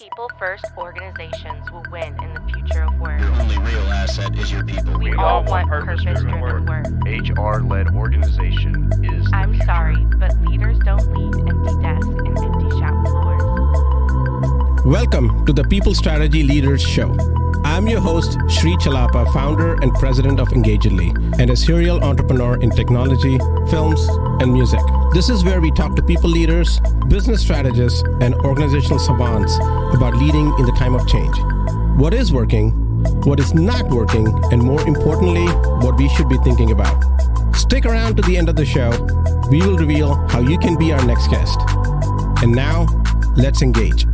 People first organizations will win in the future of work. Your only real asset is your people. We all want purpose-driven work. HR-led organization is the I'm future. sorry, but leaders don't lead empty desks and empty shop floors. Welcome to the People Strategy Leaders Show. I'm your host, Sri Chellappa, founder and president of Engagedly, and a serial entrepreneur in technology, films, and music. This is where we talk to people leaders, business strategists, and organizational savants about leading in the time of change. What is working, what is not working, and more importantly, what we should be thinking about. Stick around to the end of the show. We will reveal how you can be our next guest. And now, let's engage.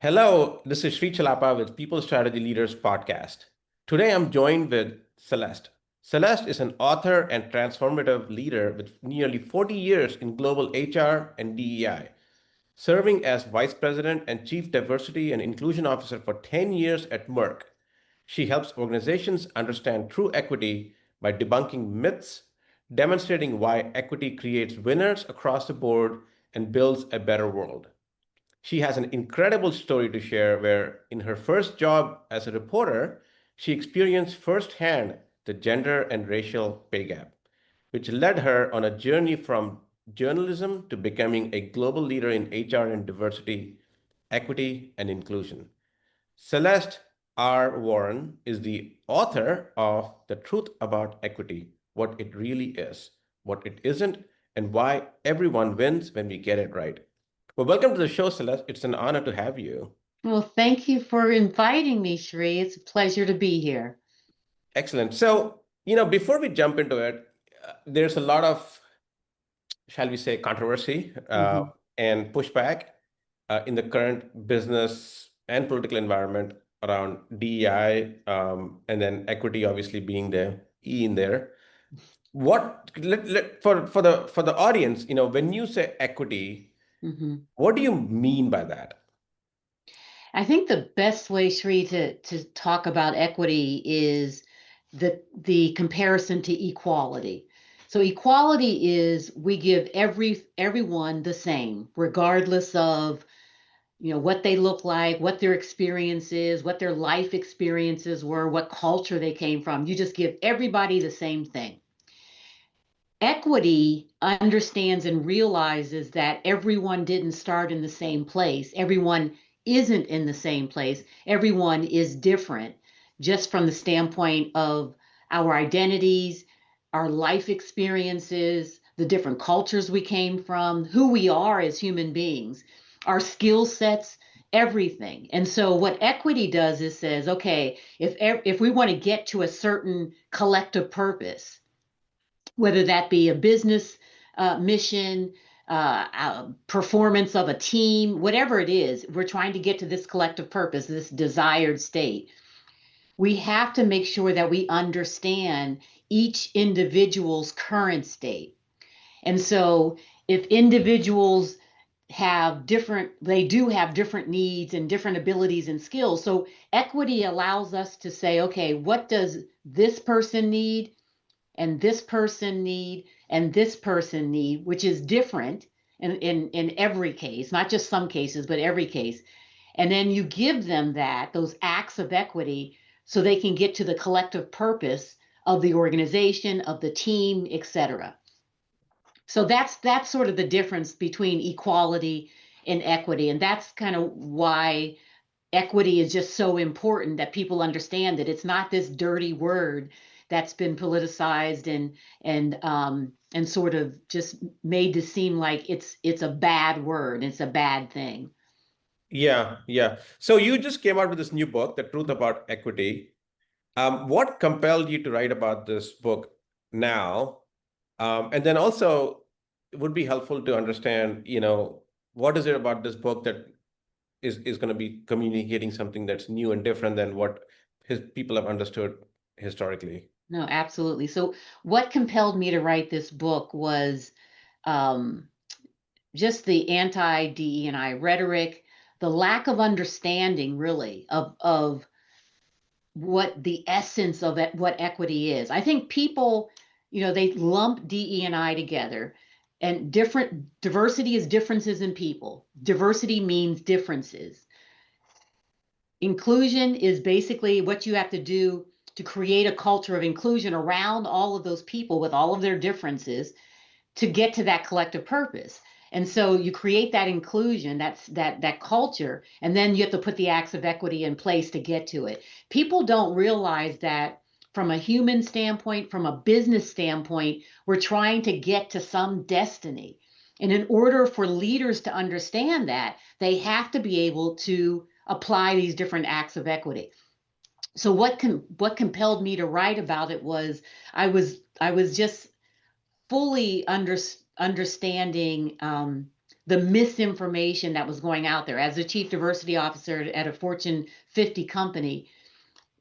Hello, this is Sri Chellappa with People Strategy Leaders Podcast. Today I'm joined with Celeste. Celeste is an author and transformative leader with nearly 40 years in global HR and DEI, serving as Vice President and Chief Diversity and Inclusion Officer for 10 years at Merck. She helps organizations understand true equity by debunking myths, demonstrating why equity creates winners across the board and builds a better world. She has an incredible story to share where, in her first job as a reporter, she experienced firsthand the gender and racial pay gap, which led her on a journey from journalism to becoming a global leader in HR and diversity, equity, and inclusion. Celeste R. Warren is the author of The Truth About Equity, What It Really Is, What It Isn't, and Why Everyone Wins When We Get It Right. Well, welcome to the show, Celeste. It's an honor to have you. Well, thank you for inviting me, Sri. It's a pleasure to be here. Excellent. So, before we jump into it, there's a lot of, shall we say, controversy and pushback in the current business and political environment around DEI, and then equity, obviously being the E in there. For the audience, when you say equity, what do you mean by that? I think the best way, Sri, to talk about equity is the comparison to equality. So equality is we give everyone the same, regardless of what they look like, what their experience is, what their life experiences were, what culture they came from. You just give everybody the same thing. Equity understands and realizes that everyone didn't start in the same place. Everyone isn't in the same place. Everyone is different, just from the standpoint of our identities, our life experiences, the different cultures we came from, who we are as human beings, our skill sets, everything. And so what equity does is says, okay, if we want to get to a certain collective purpose, whether that be a business mission, performance of a team, whatever it is, we're trying to get to this collective purpose, this desired state. We have to make sure that we understand each individual's current state. And so if individuals they do have different needs and different abilities and skills. So equity allows us to say, okay, what does this person need? And this person need, and this person need, which is different in every case, not just some cases, but every case. And then you give them those acts of equity so they can get to the collective purpose of the organization, of the team, etc. So that's sort of the difference between equality and equity. And that's kind of why equity is just so important, that people understand that it's not this dirty word that's been politicized and sort of just made to seem like it's a bad word, it's a bad thing. Yeah. So you just came out with this new book, The Truth About Equity. What compelled you to write about this book now? And then also, it would be helpful to understand, what is it about this book that is going to be communicating something that's new and different than what people have understood historically? No, absolutely. So what compelled me to write this book was just the anti-DE&I rhetoric, the lack of understanding, really, of what the essence of what equity is. I think people, they lump DE&I together, And diversity is differences in people. Diversity means differences. Inclusion is basically what you have to do to create a culture of inclusion around all of those people with all of their differences to get to that collective purpose. And so you create that inclusion, that culture, and then you have to put the acts of equity in place to get to it. People don't realize that from a human standpoint, from a business standpoint, we're trying to get to some destiny. And in order for leaders to understand that, they have to be able to apply these different acts of equity. So what compelled me to write about it was I was just fully understanding the misinformation that was going out there. As a chief diversity officer at a Fortune 50 company,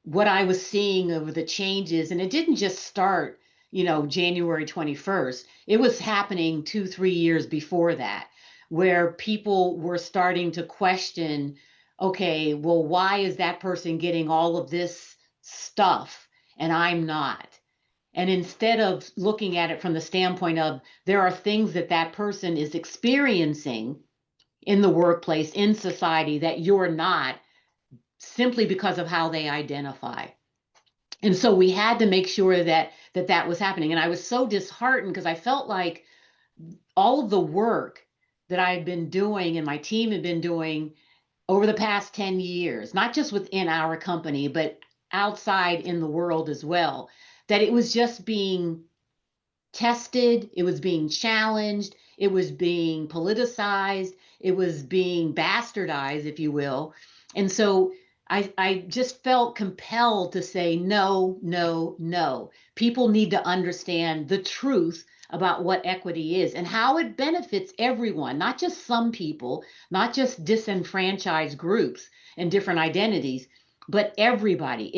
what I was seeing over the changes, and it didn't just start, January 21st. It was happening 2-3 years before that, where people were starting to question, okay, well, why is that person getting all of this stuff and I'm not? And instead of looking at it from the standpoint of there are things that that person is experiencing in the workplace, in society, that you're not, simply because of how they identify. And so we had to make sure that was happening. And I was so disheartened because I felt like all of the work that I had been doing and my team had been doing over the past 10 years, not just within our company, but outside in the world as well, that it was just being tested, it was being challenged, it was being politicized, it was being bastardized, if you will. And so I just felt compelled to say, no, no, no. People need to understand the truth about what equity is and how it benefits everyone, not just some people, not just disenfranchised groups and different identities, but everybody.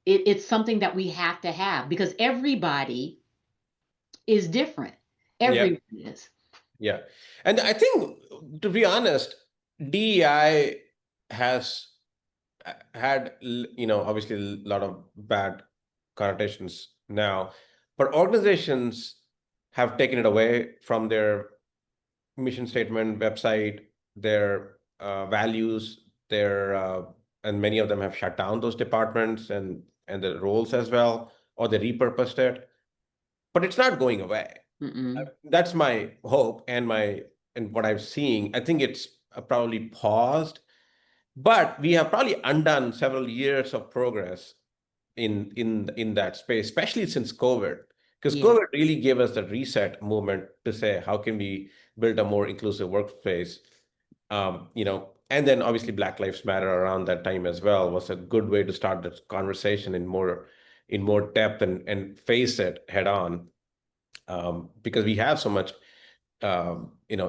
It's something that we have to have because everybody is different. Yeah. Everyone is. Yeah. And I think, to be honest, DEI has had, obviously a lot of bad connotations now, but organizations have taken it away from their mission statement, website, their values, and many of them have shut down those departments and the roles as well, or they repurposed it. But it's not going away. That's my hope and what I'm seeing. I think it's probably paused, but we have probably undone several years of progress in that space, especially since COVID, because Yeah. COVID really gave us the reset movement to say how can we build a more inclusive workspace. And then obviously Black Lives Matter around that time as well was a good way to start this conversation in more depth and face it head on. Because we have so much,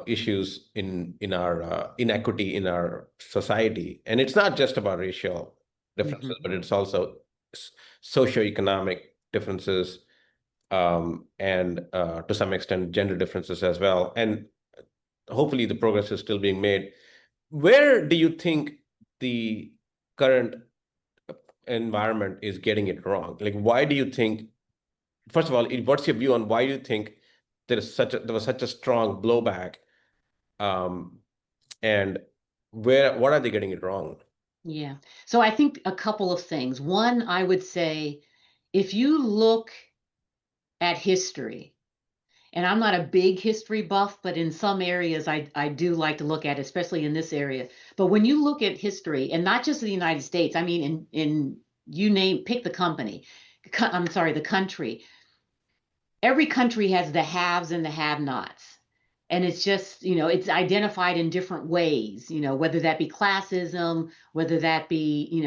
issues in our inequity in our society, and it's not just about racial differences, but it's also socioeconomic differences, and to some extent gender differences as well. And hopefully the progress is still being made. Where do you think the current environment is getting it wrong? Like, why do you think? First of all, what's your view on why you think there was such a strong blowback, and what are they getting it wrong? Yeah. So I think a couple of things. One, I would say, if you look at history, and I'm not a big history buff, but in some areas I do like to look at, especially in this area. But when you look at history, and not just the United States, I mean, in pick the company, I'm sorry, the country. Every country has the haves and the have-nots. And it's just, it's identified in different ways, whether that be classism, whether that be,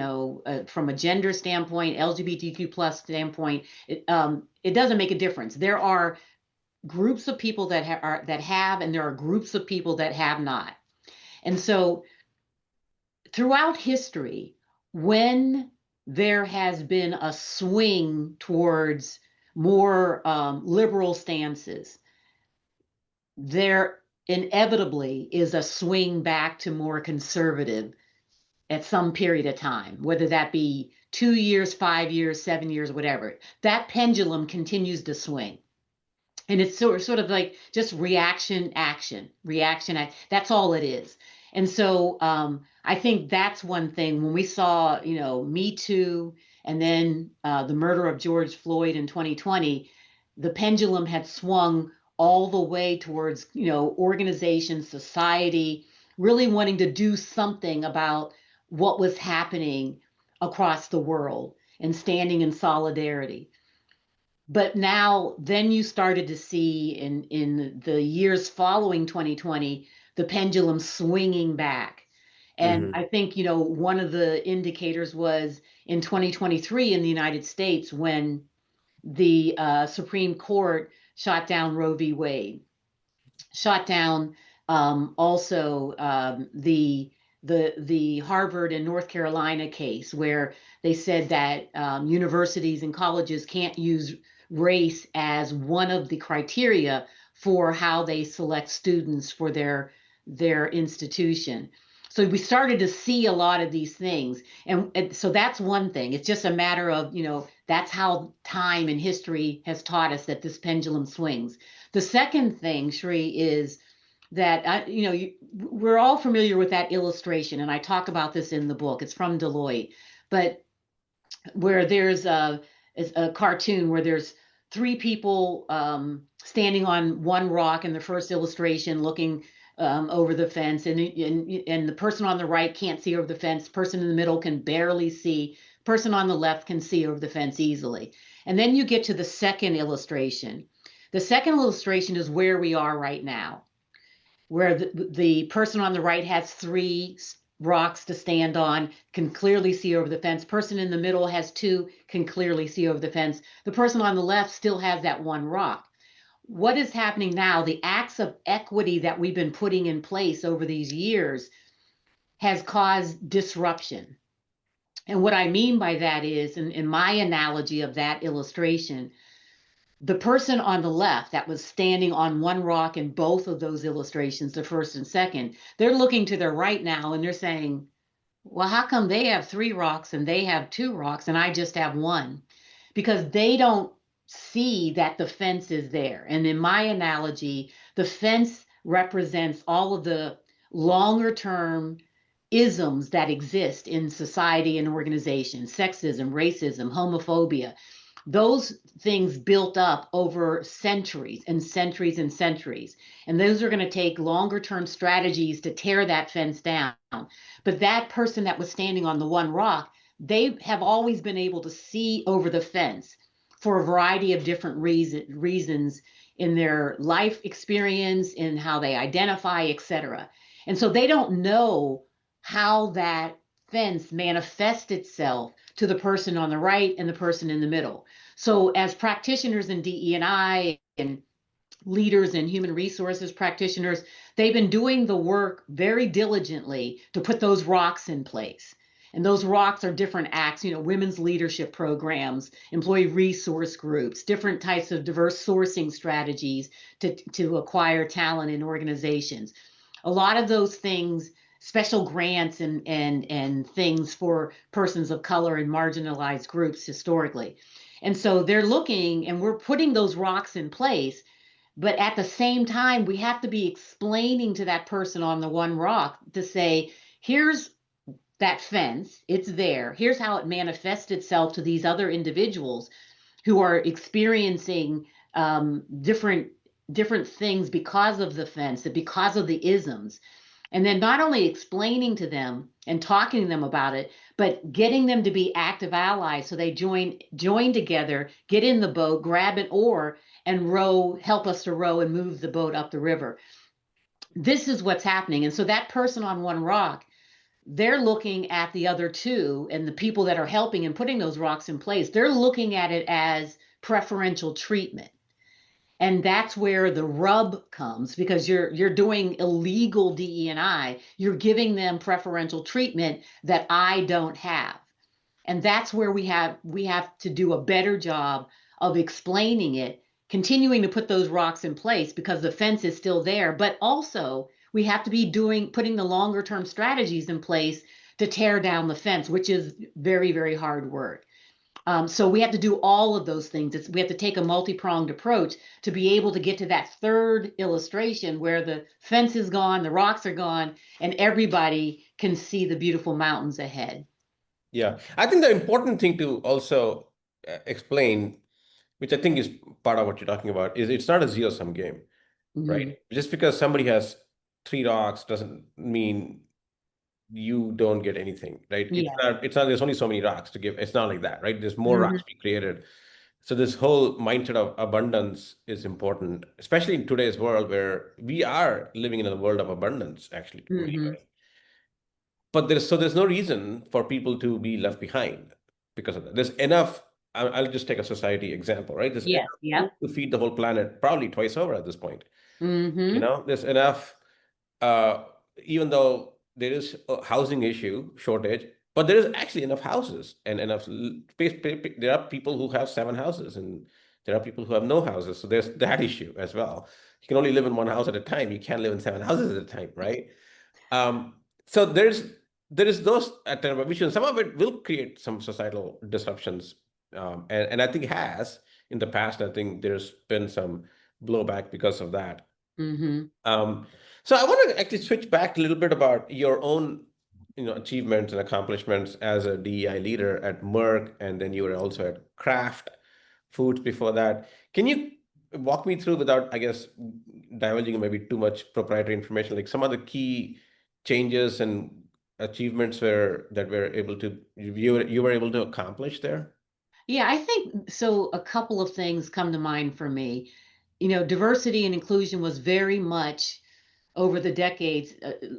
from a gender standpoint, LGBTQ plus standpoint, it doesn't make a difference. There are groups of people that have, and there are groups of people that have not. And so throughout history, when there has been a swing towards more liberal stances, there inevitably is a swing back to more conservative at some period of time, whether that be 2 years, 5 years, 7 years, whatever. That pendulum continues to swing. And it's sort of like just reaction, action, reaction. That's all it is. And so I think that's one thing when we saw, Me Too and then the murder of George Floyd in 2020, the pendulum had swung all the way towards, organizations, society, really wanting to do something about what was happening across the world and standing in solidarity. But now, then you started to see in the years following 2020, the pendulum swinging back. And Hmm. I think, one of the indicators was in 2023 in the United States when the Supreme Court shot down Roe v. Wade, shot down also the Harvard and North Carolina case where they said that universities and colleges can't use race as one of the criteria for how they select students for their institution. So we started to see a lot of these things. And so that's one thing. It's just a matter of, that's how time and history has taught us that this pendulum swings. The second thing, Sri, is that we're all familiar with that illustration, and I talk about this in the book. It's from Deloitte, but where there's a cartoon where there's three people standing on one rock in the first illustration, looking over the fence, and the person on the right can't see over the fence. Person in the middle can barely see. Person on the left can see over the fence easily. And then you get to the second illustration. The second illustration is where we are right now, where the person on the right has three rocks to stand on, can clearly see over the fence. Person in the middle has two, can clearly see over the fence. The person on the left still has that one rock. What is happening now, the acts of equity that we've been putting in place over these years has caused disruption. And what I mean by that is, in my analogy of that illustration, the person on the left that was standing on one rock in both of those illustrations, the first and second, they're looking to their right now and they're saying, well, how come they have three rocks and they have two rocks and I just have one? Because they don't see that the fence is there. And in my analogy, the fence represents all of the longer term isms that exist in society and organizations: sexism, racism, homophobia. Those things built up over centuries and centuries and centuries. And those are going to take longer term strategies to tear that fence down. But that person that was standing on the one rock, they have always been able to see over the fence for a variety of different reasons in their life experience, in how they identify, etc. And so they don't know how that fence manifests itself to the person on the right and the person in the middle. So as practitioners in DE&I and leaders and human resources practitioners, they've been doing the work very diligently to put those rocks in place. And those rocks are different acts, women's leadership programs, employee resource groups, different types of diverse sourcing strategies to acquire talent in organizations. A lot of those things, special grants and things for persons of color and marginalized groups historically. And so they're looking, and we're putting those rocks in place. But at the same time, we have to be explaining to that person on the one rock to say, here's that fence, it's there. Here's how it manifests itself to these other individuals who are experiencing different things because of the fence, because of the isms. And then not only explaining to them and talking to them about it, but getting them to be active allies so they join together, get in the boat, grab an oar, and row, help us to row and move the boat up the river. This is what's happening. And so that person on one rock, they're looking at the other two and the people that are helping and putting those rocks in place. They're looking at it as preferential treatment. And that's where the rub comes, because you're doing illegal DE&I. You're giving them preferential treatment that I don't have. And that's where we have to do a better job of explaining it, continuing to put those rocks in place because the fence is still there, but also we have to be putting the longer term strategies in place to tear down the fence, which is very, very hard work. So we have to do all of those things. We have to take a multi-pronged approach to be able to get to that third illustration where the fence is gone, the rocks are gone, and everybody can see the beautiful mountains ahead. Yeah, I think the important thing to also explain, which I think is part of what you're talking about, is it's not a zero-sum game, right? Mhm. Just because somebody has three rocks doesn't mean you don't get anything, right? Yeah. It's not, there's only so many rocks to give. It's not like that, right? There's more Mhm. rocks being created. So this whole mindset of abundance is important, especially in today's world where we are living in a world of abundance, actually. Mhm. But there's no reason for people to be left behind because of that. There's enough. I'll just take a society example, right? There's Yes. enough food Yep. to feed the whole planet, probably twice over at this point. Mhm. There's enough, uh, even though there is a housing issue shortage, but there is actually enough houses and enough space. There are people who have seven houses, and there are people who have no houses. So there's that issue as well. You can only live in one house at a time. You can't live in seven houses at a time, right? Um, so there is those vision. Some of it will create some societal disruptions, and I think it has in the past. I think there's been some blowback because of that. Mhm. Um, so I want to actually switch back a little bit about your own, achievements and accomplishments as a DEI leader at Merck, and then you were also at Kraft Foods before that. Can you walk me through, without, I guess, divulging maybe too much proprietary information, like some of the key changes and achievements that were able to you were able to accomplish there? Yeah, I think so. A couple of things come to mind for me. Diversity and inclusion was very much over the decades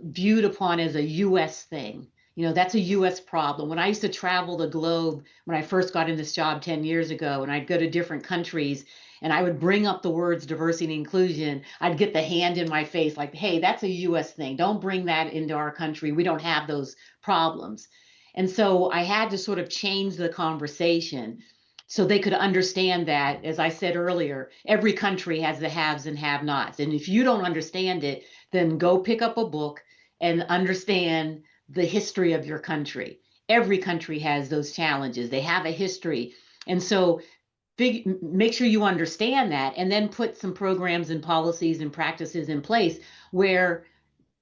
viewed upon as a US thing. That's a US problem. When I used to travel the globe, when I first got in this job 10 years ago, and I'd go to different countries and I would bring up the words diversity and inclusion, I'd get the hand in my face like, hey, that's a US thing. Don't bring that into our country. We don't have those problems. And so I had to sort of change the conversation so they could understand that, as I said earlier, every country has the haves and have nots. And if you don't understand it, then go pick up a book and understand the history of your country. Every country has those challenges. They have a history. And so make sure you understand that and then put some programs and policies and practices in place where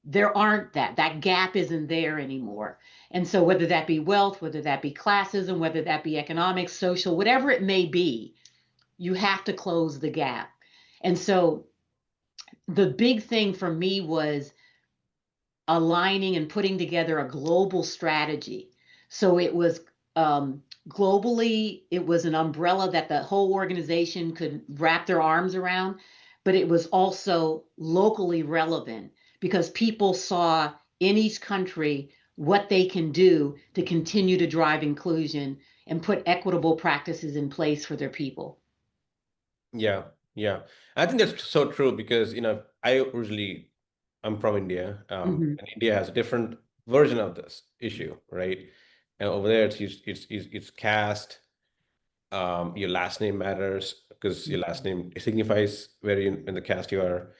there aren't that gap isn't there anymore. And so whether that be wealth, whether that be classism, whether that be economic, social, whatever it may be, you have to close the gap. And so the big thing for me was aligning and putting together a global strategy. So it was globally, it was an umbrella that the whole organization could wrap their arms around, but it was also locally relevant because people saw in each country what they can do to continue to drive inclusion and put equitable practices in place for their people. Yeah, yeah. I think that's so true because, I'm from India, Hmm. and India has a different version of this issue, right? And over there, it's caste. Your last name matters because your last name signifies where in the caste you are.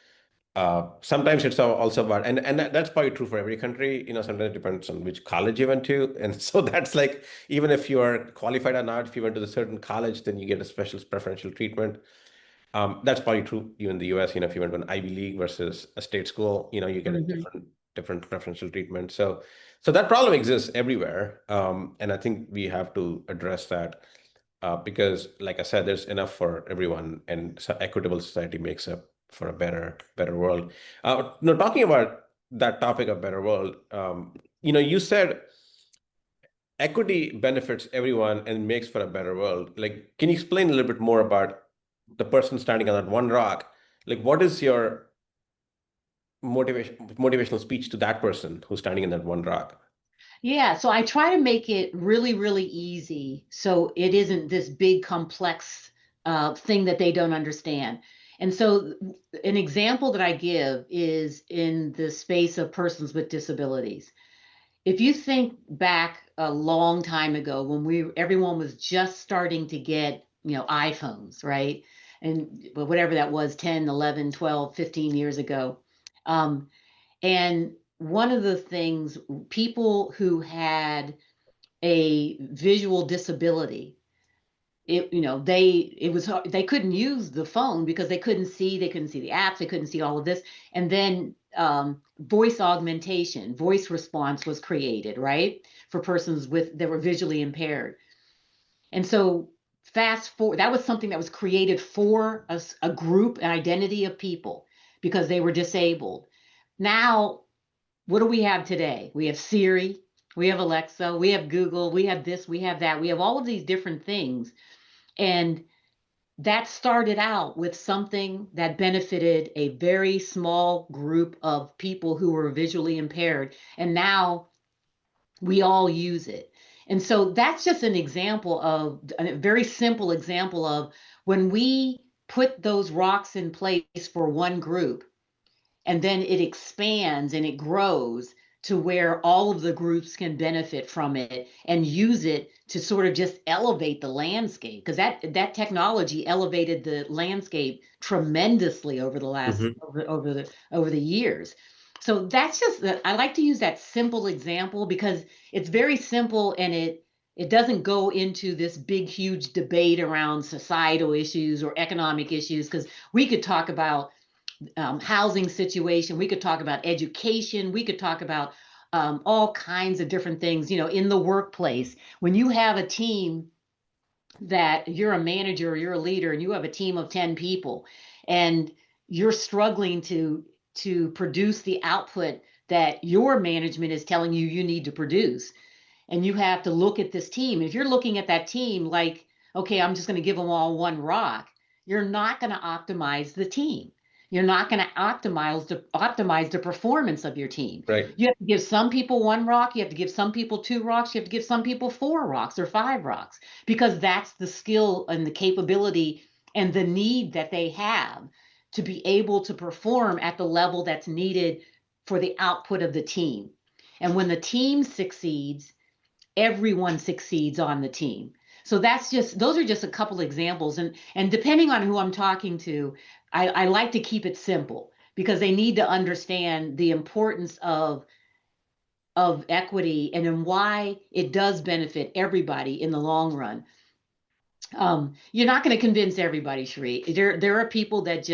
Sometimes it's also about, and that's probably true for every country. Sometimes it depends on which college you went to, and so that's like, even if you are qualified or not, if you went to a certain college, then you get a special preferential treatment. That's probably true even in the US. If you went to an Ivy League versus a state school, you get a Hmm. different preferential treatment. So that problem exists everywhere, and I think we have to address that, because, like I said, there's enough for everyone, and so equitable society makes up for a better world. No, talking about that topic of better world, you said equity benefits everyone and makes for a better world. Like, can you explain a little bit more about the person standing on that one rock? Like, what is your motivational speech to that person who's standing in that one rock? Yeah, so I try to make it really, really easy so it isn't this big, complex thing that they don't understand. And so, an example that I give is in the space of persons with disabilities. If you think back a long time ago when everyone was just starting to get, iPhones, right? And whatever that was, 10, 11, 12, 15 years ago. Um, and one of the things, people who had a visual disability, they couldn't use the phone because they couldn't see the apps, they couldn't see all of this. And then voice augmentation, voice response was created, right, for persons that were visually impaired. And so fast forward, that was something that was created for a group, an identity of people because they were disabled. Now, what do we have today? We have Siri, we have Alexa, we have Google, we have this, we have that, we have all of these different things. And that started out with something that benefited a very small group of people who were visually impaired. And now we all use it. And so that's just an example of a very simple example of when we put those rocks in place for one group, and then it expands and it grows to where all of the groups can benefit from it and use it to sort of just elevate the landscape, because that technology elevated the landscape tremendously over the last over the years. So that's just I like to use that simple example because it's very simple, and it doesn't go into this big huge debate around societal issues or economic issues, because we could talk about housing situation, we could talk about education, we could talk about all kinds of different things, in the workplace. When you have a team that you're a manager or you're a leader and you have a team of 10 people and you're struggling to produce the output that your management is telling you need to produce, and you have to look at this team. If you're looking at that team like, okay, I'm just going to give them all one rock, you're not going to optimize the team. You're not going to optimize the performance of your team. Right. You have to give some people one rock. You have to give some people 2 rocks. You have to give some people 4 rocks or 5 rocks, because that's the skill and the capability and the need that they have to be able to perform at the level that's needed for the output of the team. And when the team succeeds, everyone succeeds on the team. So those are just a couple examples. And depending on who I'm talking to, I like to keep it simple because they need to understand the importance of equity and why it does benefit everybody in the long run. You're not going to convince everybody, Sri. There are people that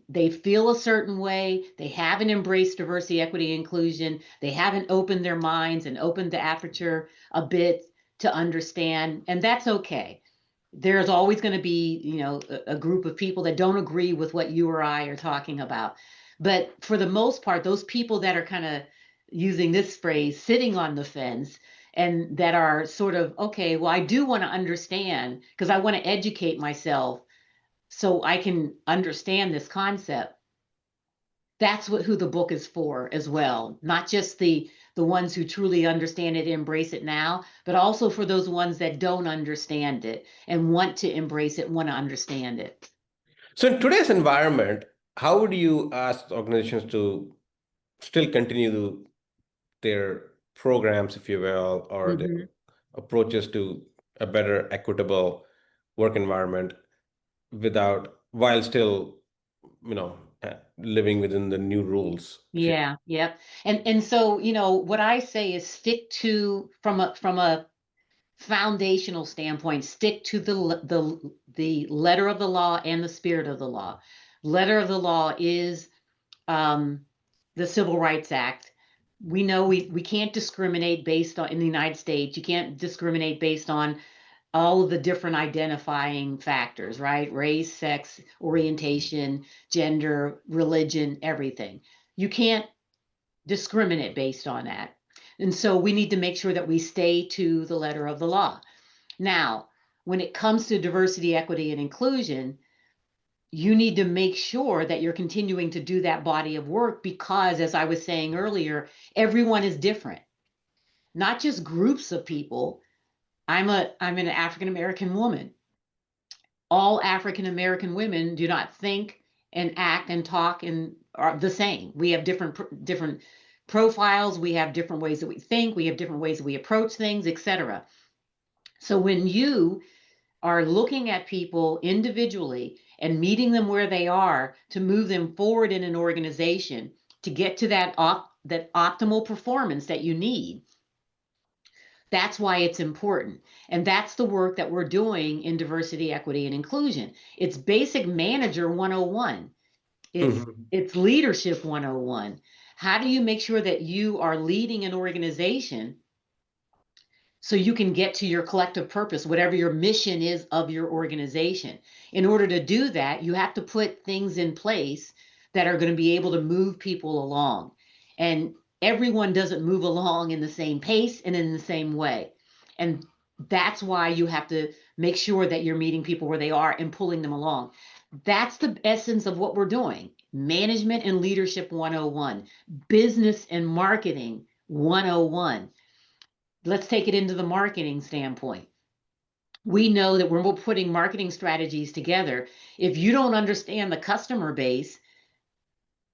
they feel a certain way. They haven't embraced diversity, equity, inclusion. They haven't opened their minds and opened the aperture a bit to understand, and that's okay. There's always going to be, a group of people that don't agree with what you or I are talking about. But for the most part, those people that are kind of using this phrase, sitting on the fence, and that are sort of, okay, well, I do want to understand because I want to educate myself so I can understand this concept. That's who the book is for as well. Not just the ones who truly understand it, embrace it now, but also for those ones that don't understand it and want to embrace it, want to understand it. So in today's environment, how would you ask organizations to still continue their programs, if you will, or their approaches to a better equitable work environment while still, living within the new rules? Yeah, yep. And so, what I say is stick to, from a foundational standpoint, stick to the letter of the law and the spirit of the law. Letter of the law is the Civil Rights Act. We know we can't discriminate based on, in the United States, you can't discriminate based on all of the different identifying factors, right? Race, sex, orientation, gender, religion, everything. You can't discriminate based on that. And so we need to make sure that we stay to the letter of the law. Now, when it comes to diversity, equity, and inclusion, you need to make sure that you're continuing to do that body of work because, as I was saying earlier, everyone is different. Not just groups of people. I'm an African American woman. All African American women do not think and act and talk and are the same. We have different profiles. We have different ways that we think. We have different ways that we approach things, etc. So when you are looking at people individually and meeting them where they are to move them forward in an organization to get to that optimal performance that you need, That's why it's important. And that's the work that we're doing in diversity, equity, and inclusion. It's basic manager 101. It's leadership 101. How do you make sure that you are leading an organization so you can get to your collective purpose, whatever your mission is of your organization? In order to do that, you have to put things in place that are going to be able to move people along. And everyone doesn't move along in the same pace and in the same way. And that's why you have to make sure that you're meeting people where they are and pulling them along. That's the essence of what we're doing. Management and leadership 101, business and marketing 101. Let's take it into the marketing standpoint. We know that when we're putting marketing strategies together, if you don't understand the customer base,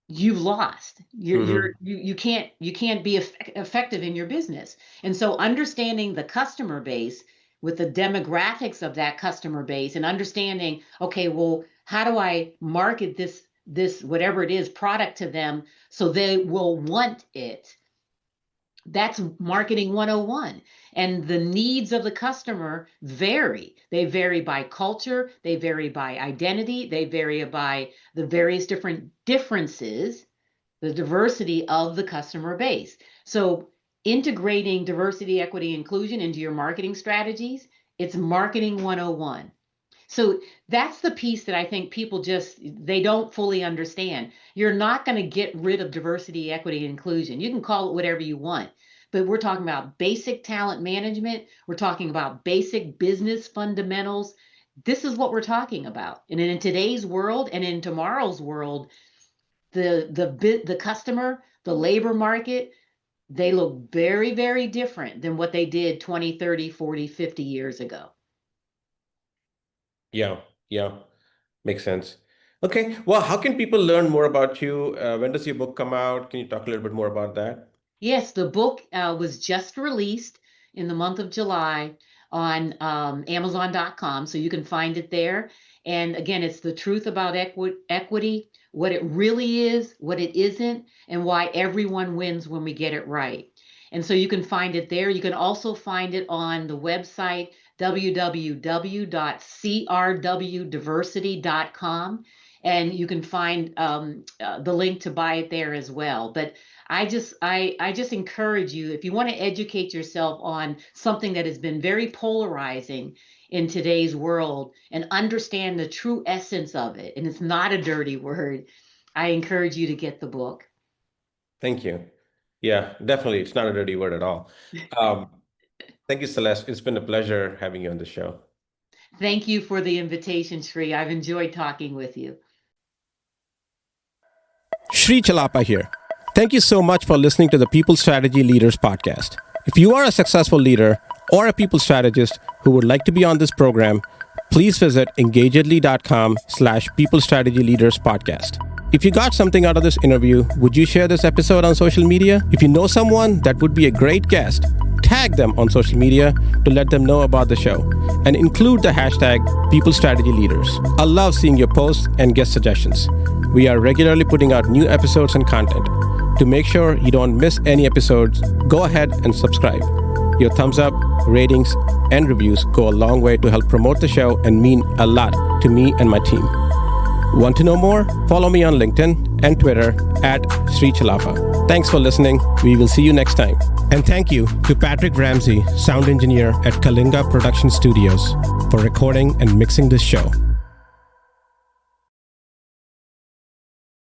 you've lost. You can't be effective in your business. And so understanding the customer base with the demographics of that customer base and understanding, okay, well, how do I market this whatever it is product to them so they will want it? That's marketing 101. And the needs of the customer vary. They vary by culture, they vary by identity, they vary by the various different differences, the diversity of the customer base. So integrating diversity, equity, inclusion into your marketing strategies, it's marketing 101. So that's the piece that I think people they don't fully understand. You're not going to get rid of diversity, equity, and inclusion. You can call it whatever you want, but we're talking about basic talent management. We're talking about basic business fundamentals. This is what we're talking about. And in today's world and in tomorrow's world, the customer, the labor market, they look very, very different than what they did 20, 30, 40, 50 years ago. Yeah, makes sense. Okay, well, how can people learn more about you? When does your book come out? Can you talk a little bit more about that? Yes, the book was just released in the month of July on Amazon.com, so you can find it there. And again, it's the truth about equity, what it really is, what it isn't, and why everyone wins when we get it right. And so you can find it there. You can also find it on the website www.crwdiversity.com, and you can find the link to buy it there as well. But I just encourage you, if you want to educate yourself on something that has been very polarizing in today's world and understand the true essence of it, and it's not a dirty word, I encourage you to get the book. Thank you. Yeah, definitely. It's not a dirty word at all. Thank you, Celeste. It's been a pleasure having you on the show. Thank you for the invitation, Sri. I've enjoyed talking with you. Sri Chellappa here. Thank you so much for listening to the People Strategy Leaders podcast. If you are a successful leader or a people strategist who would like to be on this program, please visit engagedly.com/People Strategy Leaders podcast. If you got something out of this interview, would you share this episode on social media? If you know someone that would be a great guest, tag them on social media to let them know about the show and include the hashtag People Strategy Leaders. I love seeing your posts and guest suggestions. We are regularly putting out new episodes and content. To make sure you don't miss any episodes, go ahead and subscribe. Your thumbs up, ratings, and reviews go a long way to help promote the show and mean a lot to me and my team. Want to know more? Follow me on LinkedIn and Twitter at Sri Chellappa. Thanks for listening. We will see you next time. And thank you to Patrick Ramsey, sound engineer at Kalinga Production Studios, for recording and mixing this show.